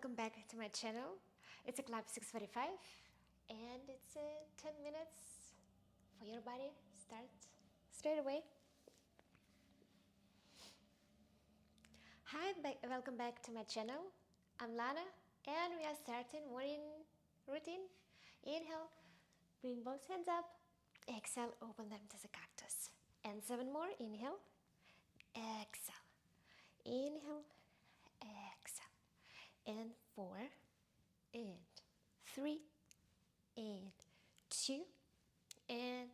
Welcome back to my channel. It's a club 6:45 and it's 10 minutes for your body. Start straight away. Hi, welcome back to my channel. I'm Lana and we are starting morning routine. Inhale, bring both hands up. Exhale, open them to the cactus. And 7 more. Inhale, exhale. Inhale, exhale. And 4 and 3 and 2 and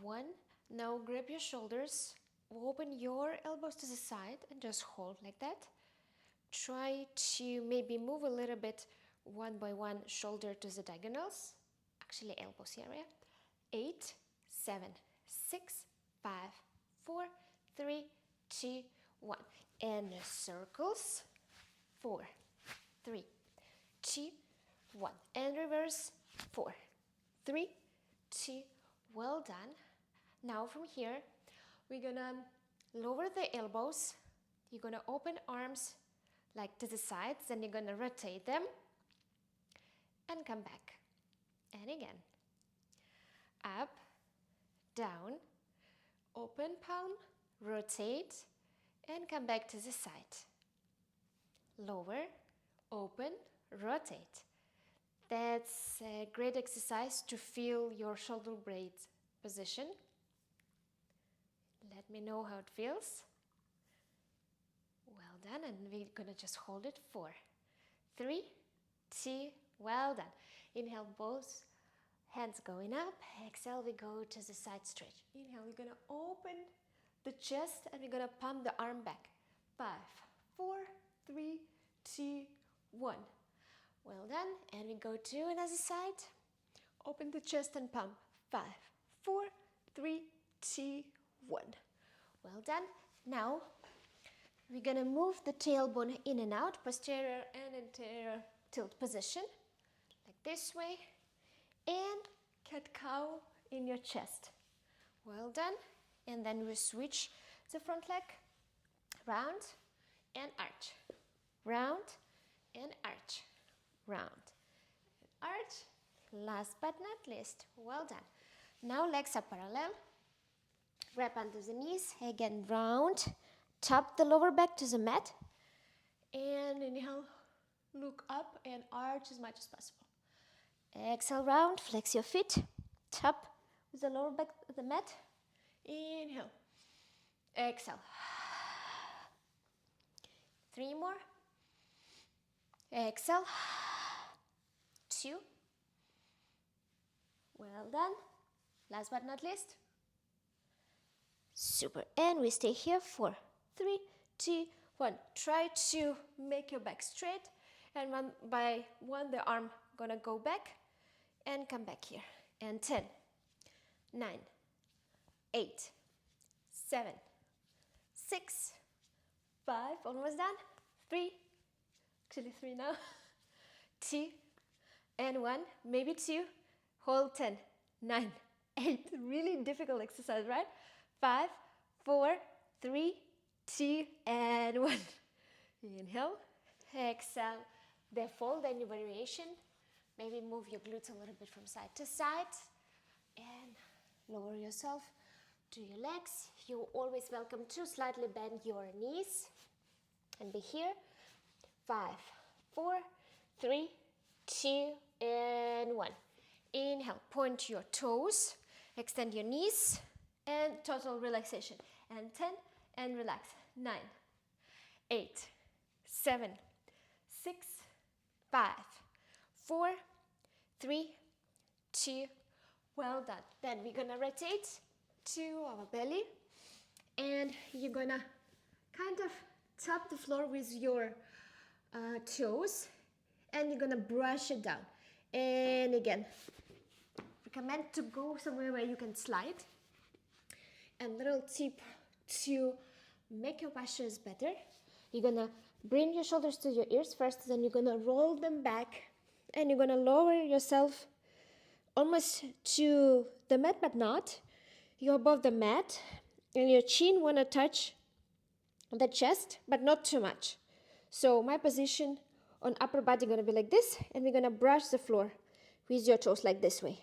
1. Now grab your shoulders, open your elbows to the side and just hold like that. Try to maybe move a little bit one by one, shoulder to the diagonals, actually elbows area. 8, 7, 6, 5, 4, 3, 2, 1. And circles. 4, 3, 2, 1. And reverse. 4, 3, 2. Well done. Now from here, we're gonna lower the elbows. You're gonna open arms like to the sides, then you're gonna rotate them and come back. And again. Up, down, open palm, rotate, and come back to the side. Lower, open, rotate. That's a great exercise to feel your shoulder blade position. Let me know how it feels. Well done, and we're gonna just hold it. 4, 3, 2, well done. Inhale, both hands going up. Exhale, we go to the side stretch. Inhale, we're gonna open the chest and we're gonna pump the arm back. 5, 4, 3, 2, 1. Well done. And we go to another side. Open the chest and pump. 5, 4, 3, 2, 1. Well done. Now we're gonna move the tailbone in and out, posterior and anterior tilt position, like this way, and cat-cow in your chest. Well done. And then we switch the front leg, round and arch, round and arch, round and arch. Last but not least, well done. Now legs are parallel. Wrap under the knees, again round, tap the lower back to the mat, and inhale, look up and arch as much as possible. Exhale, round, flex your feet, tap with the lower back to the mat. Inhale, exhale. 3 more. Exhale. 2. Well done. Last but not least. Super. And we stay here. 4, 3, 2, 1. Try to make your back straight. And one by one, the arm gonna go back and come back here. And 10, 9, 8, 7, 6, 5, almost done. 3, actually 3 now. 2 and 1, maybe 2. Hold 10, 9, 8. Really difficult exercise, right? 5, 4, 3, 2, and 1. Inhale, exhale. They fold any variation. Maybe move your glutes a little bit from side to side and lower yourself to your legs. You're always welcome to slightly bend your knees and be here. 5, 4, 3, 2, and 1. Inhale, point your toes, extend your knees, and total relaxation. And 10, and relax. 9, 8, 7, 6, 5, 4, 3, 2, well done. Then we're gonna rotate to our belly, and you're gonna kind of tap the floor with your toes, and you're gonna brush it down. And again, recommend to go somewhere where you can slide. And little tip to make your postures better, you're gonna bring your shoulders to your ears first, then you're gonna roll them back, and you're gonna lower yourself almost to the mat, but not. You're above the mat, and your chin wanna touch the chest, but not too much. So my position On upper body, gonna be like this, and we're gonna brush the floor with your toes like this way.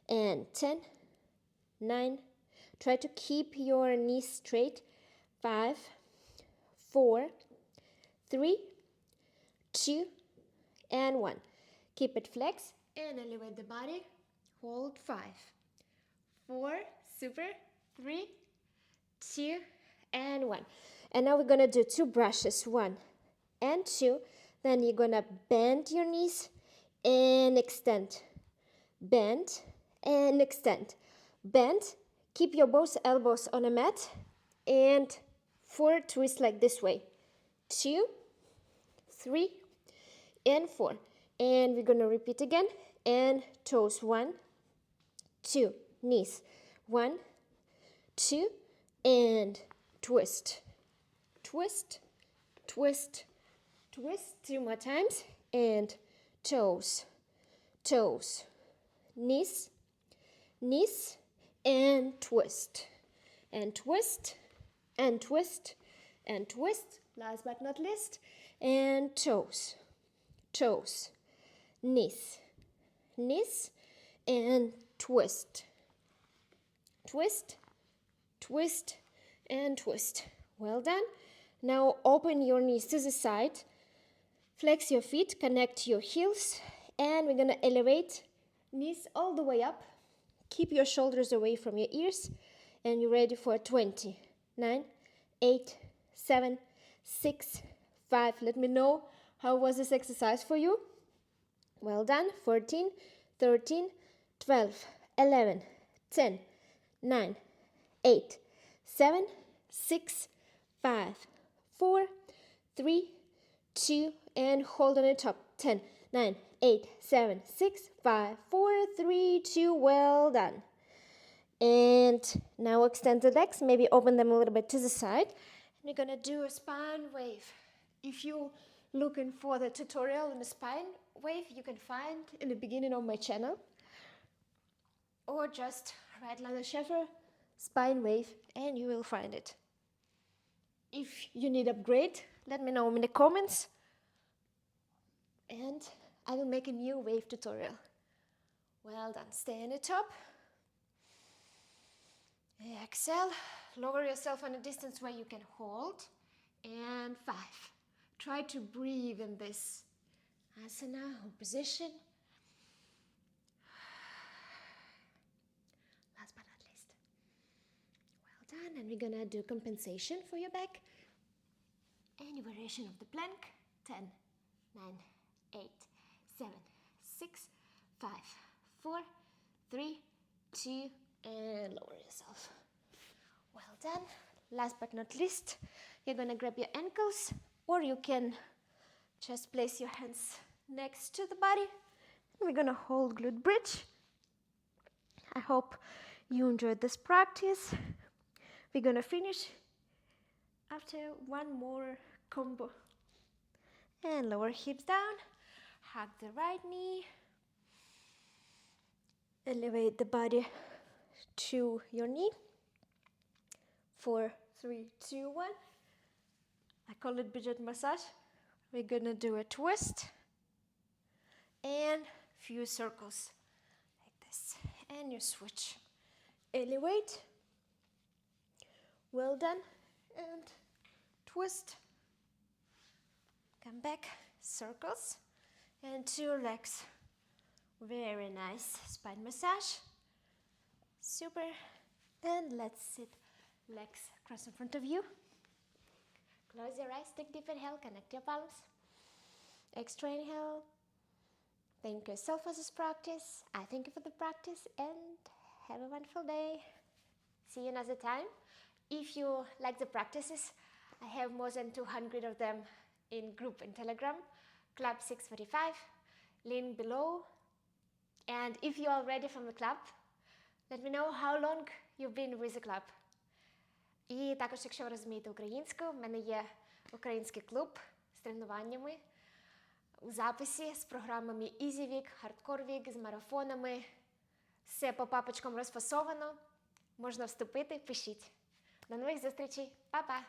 And 10, 9, try to keep your knees straight. 5, 4, 3, 2, and 1. Keep it flex and elevate the body. Hold 5, 4, super, 3, 2, and 1. And now we're gonna do 2 brushes, 1 and 2. Then you're gonna bend your knees and extend. Bend and extend. Bend. Keep your both elbows on a mat and 4 twists like this way. 2, 3, and 4. And we're gonna repeat again. And toes 1, 2, knees 1, 2, and twist, twist, twist, twist. 2 more times. And toes, toes, knees, knees, and twist, and twist, and twist, and twist. Last but not least, and toes, toes, knees, knees, and twist, twist, twist, and twist. Well done. Now open your knees to the side, flex your feet, connect your heels, and we're gonna elevate knees all the way up. Keep your shoulders away from your ears, and you're ready for 20, 9, 8, 7, 6, 5. Let me know how was this exercise for you. Well done. 14, 13, 12, 11, 10, 9, 8, 7, 6, 5, 4, 3, 2, and hold on the top. 10, 9, 8, 7, 6, 5, 4, 3, 2. Well done. And now extend the legs. Maybe open them a little bit to the side. And we're gonna do a spine wave. If you're looking for the tutorial on the spine wave, you can find in the beginning of my channel, or just write Lana Scheffer spine wave and you will find it. If you need upgrade, let me know in the comments and I will make a new wave tutorial. Well done. Stay on the top. Exhale. Lower yourself on a distance where you can hold. And 5. Try to breathe in this asana or position. Last but not least. Well done. And we're gonna do compensation for your back. Any variation of the plank. 10, 9, 8, 7, 6, 5, 4, 3, 2, and lower yourself. Well done. Last but not least, you're gonna grab your ankles, or you can just place your hands next to the body. We're gonna hold glute bridge. I hope you enjoyed this practice. We're gonna finish after one more combo. And lower hips down. Hug the right knee. Elevate the body to your knee. 4, 3, 2, 1. I call it Bridget massage. We're gonna do a twist and few circles like this. And you switch. Elevate. Well done. And twist. Come back. Circles. And 2 legs. Very nice spine massage. Super. And let's sit. Legs cross in front of you. Close your eyes, take deep inhale, connect your palms. Extra inhale. Thank yourself for this practice. I thank you for the practice and have a wonderful day. See you another time. If you like the practices, I have more than 200 of them in group in Telegram, Club 645, link below. And if you're already from the club, let me know how long you've been with the club. І також, якщо ви розумієте українську, в мене є український клуб з тренуваннями у записі, з програмами Easy Week, Hardcore Week, з марафонами. Все по папочкам розфасовано. Можна вступити, пишіть. До нових зустрічей. Па-па!